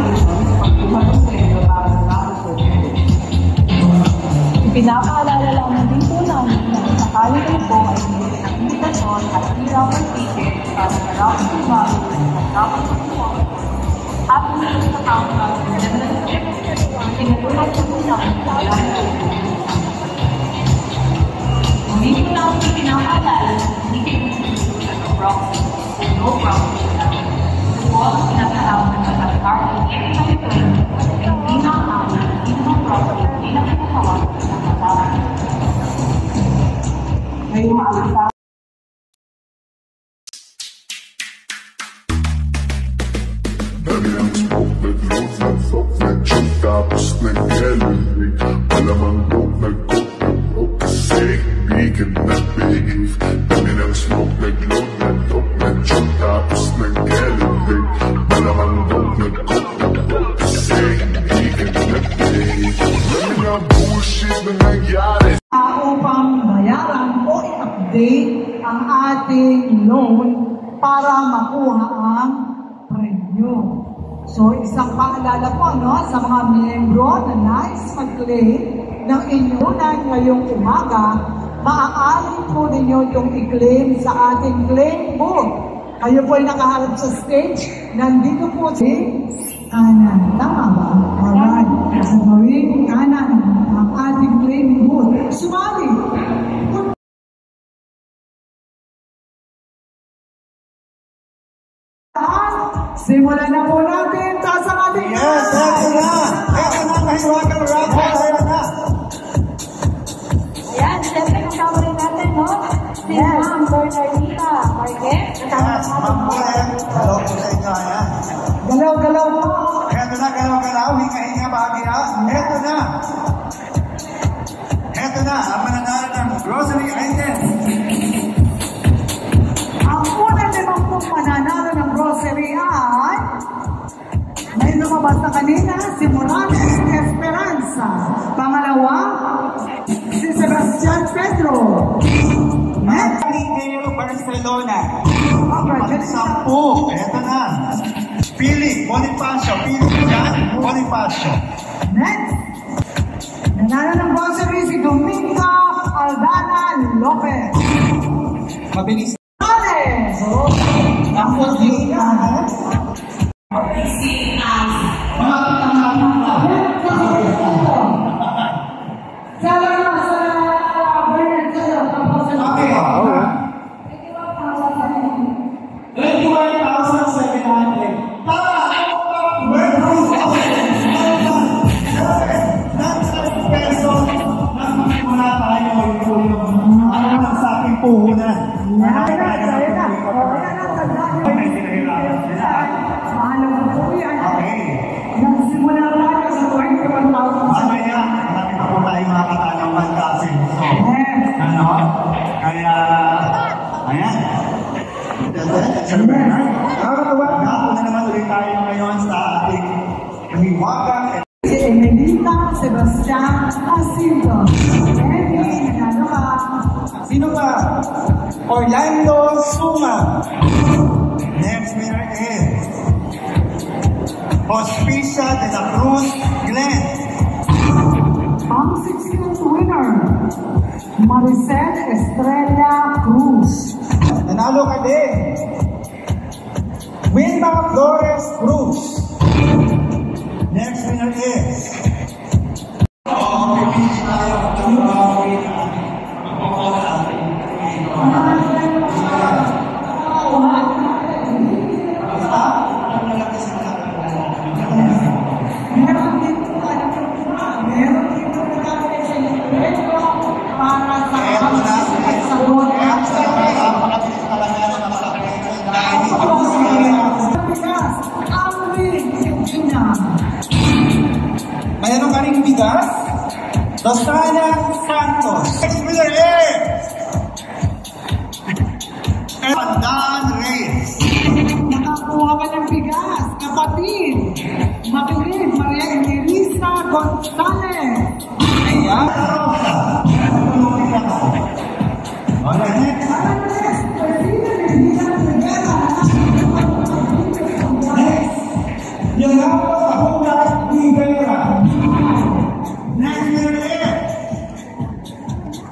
application sa pagkuha ng premyo para sa Raffles Food. Pinapaalala lamang din po namin na kung sakali kayo po ay hindi ng invitasyon at hirapan ticket para sa Raffles Food at Raffles Food at hindi sa council na tinatulad po namin sa alam na hindi po namin pinapaalala na hindi kayo sa proxy o no proxy. Ito po ang pinapahawag ng pagkakar ng every time hindi na ang hindi na proxy, hindi na pinapahawag ng pagkakar. Ngayon maalasa. Dami ang smoke, nag-load, nag-fuck, nag-choke, tapos nag-helic. Malamang dope, nag-coke, kasi bigyan na beef. Dami ng smoke, nag-load, nag-fuck, nag-choke, tapos nag-helic. Malamang dope, nag-coke, kasi bigyan na beef. Dami na bullshit na nangyari. Upang bayaran o i-update ang ating loan para makuha ang premyo. So, isang paalala po sa mga miyembro na nais mag-claim ng inyunan ngayong umaga, maaari po ninyo itong i-claim sa ating claim book. Kayo po ay nakaharap sa stage. Nandito po si kanan. Tama ba? Alright. Sa gawing kanan ang ating claim book. Sumali! Simulan na po natin. Taas ang ating yes, eto na. Eto na, mahiwagang raffle. Ayan na. Ayan, siyempre kasama rin natin, no? Si Ma'am Bernardita Marquez. Yes, Ma'am Bernardita. Hello po sa inyo, ayan. Galaw-galaw po. Eto na, galaw-galaw. Hinga-hinga, bahagya. Eto na. Eto na, ang mananalo ng grocery items. Ang unang limang pong mananalo ng grocery ay may lumabas na kanina si Morales Esperanza. Pangalawa, si Sebastian Pedro. Next, Miguel Barcelona. Pang-10. Eto na. Pili Bonifacio. Pili Jan Bonifacio. next, nanalo ng grocery si Dominga Aldana Lopez. Mabilis. Morales! Ako din. Puhunan. Nagsimula tayo sa 21,000. Mamaya, marami pa po tayong mga katanungan kasi. Ano? Kaya, ayan. Nakakatawa. Napo na naman ulit tayo ngayon sa ating paniwagang. Si Emelita Sebastian Asinto. Emily, nanalo ka. Sino ba? Orlando Suma. Next winner is Hospicia de la Cruz Glenn. Ang 16th winner, Maricel Estrella Cruz. Nanalo ka din. Wilma Flores Cruz. Next winner is mayroon ka rin bigas, Rosana Santos. Next winner is Pandan Reyes. Nakakuha ka ng bigas, kapatid. Makinig, Maria Emerisa Gonzalez. Ayan. Alright, next. Next. Yung Kahunat Rivera. Next year air.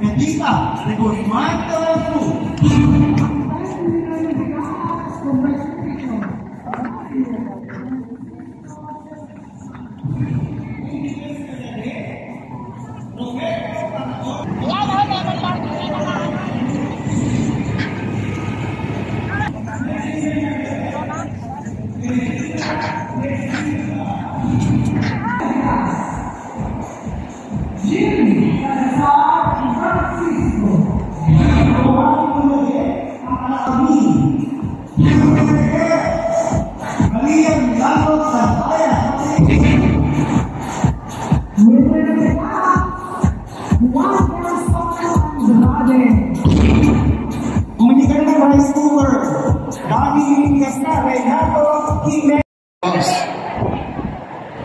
Medita de Guzmán Tarazú.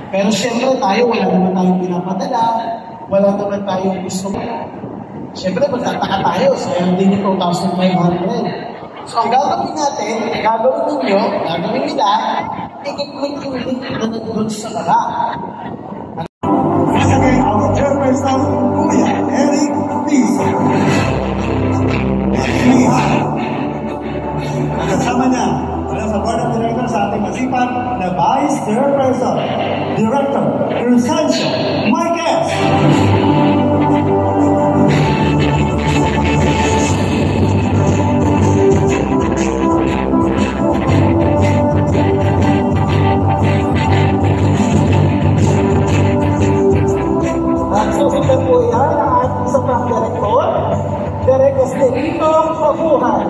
Pero siyempre tayo, wala naman tayong pinapadala, wala naman tayong gusto. Siyempre, magtataka tayo, sayang din yung 2,500. So, ang gagawin natin, gagawin ninyo, gagawin nila, i-click yung link na nandun sa baba. Again, our chairperson, Kuya Eric Piso. Kasama niya, wala sa board of directors sa ating masipag na Vice Chairperson, Director Crescencio Marquez. Sabitan po yan ang ating isa pang direktor, Direk Estelito Pabuhay.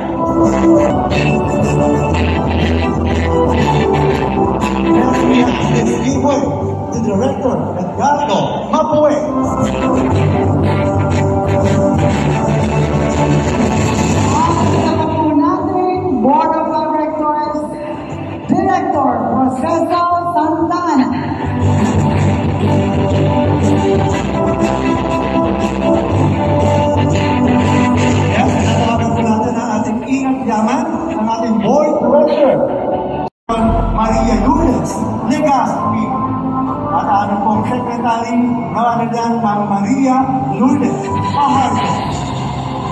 Next we have this giveaway, the Director, Edgardo Mapue. Kasama po natin, Board of Directors, Director Proceso Santa Ana. Yes, natawagan po natin ang ating ingat yaman, ang ating Board Director, Maria Lourdes Legaspi. At ano pong Secretary, Ramadan Ma'am Maria Lourdes Pahardo.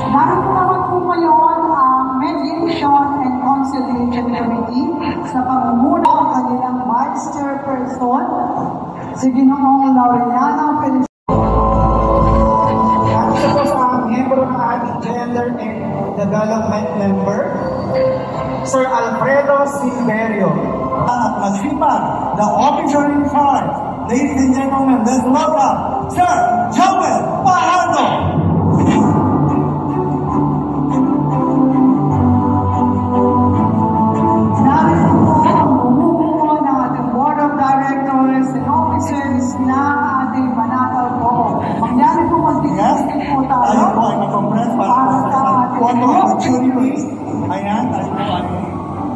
Narito naman po ngayon ang Mediation and Conciliation Committee sa pangunguna ng kanilang Vice Chairperson, si Ginoong Laureana Feliciano. At isa po sa membro ng ating Gender and Development Member, Sir Alfredo Silverio. At masipag, the officer in charge, ladies and gentlemen, let's welcome Sir Joel Pahardo. Narito po ang bumubuo ng ating Board of Directors and Officers na ating Banatao po. Mangyari po Yes, mag-discuss po tayo tayo po ay mag-compress para para po sa sa ating photo mga opportunities. Ayan, tayo po ay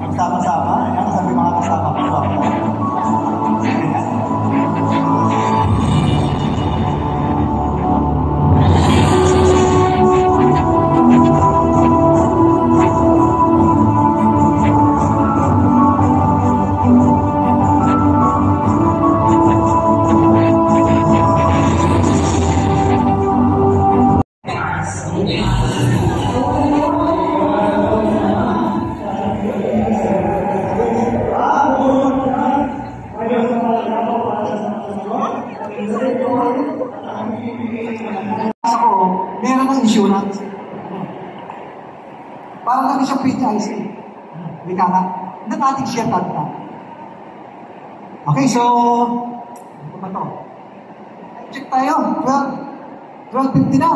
nagsama-sama. Ayan, sabi mga kasama po ako. Ayan. ako, meron ng insurance. Para lang siya PTIC. Hindi ka nga. Hindi natin share card na. Okay, so, ano ba ito? Check tayo. 12:50 na.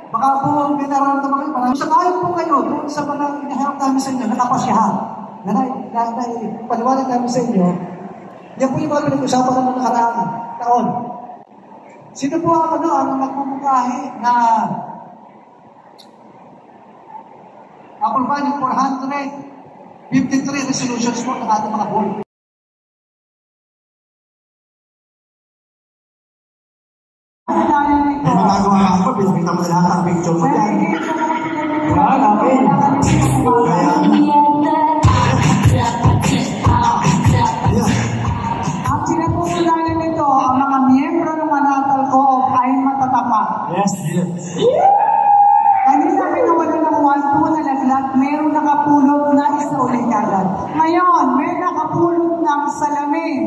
Baka po may nararamdaman kayo. Parang sakayin po kayo doon sa mga inaharap namin sa inyo, nakapasyahan. Paliwanag namin sa inyo. Yan po yung mga pinag-usapan ng mga nakaraang taon. Sino po ang nagmumungkahi na approval yung 453 resolutions po ng ating mga board? May magagawa ako, pinakita mo na lahat ang picture mo dyan. Yan, okay. Kaya, Ang sinapunan Yes, yes. Kanina pinawalan ng 1-2 na naglag, mayroong nakapulot na isa ulit agad. Ngayon, may nakapulot ng salamin.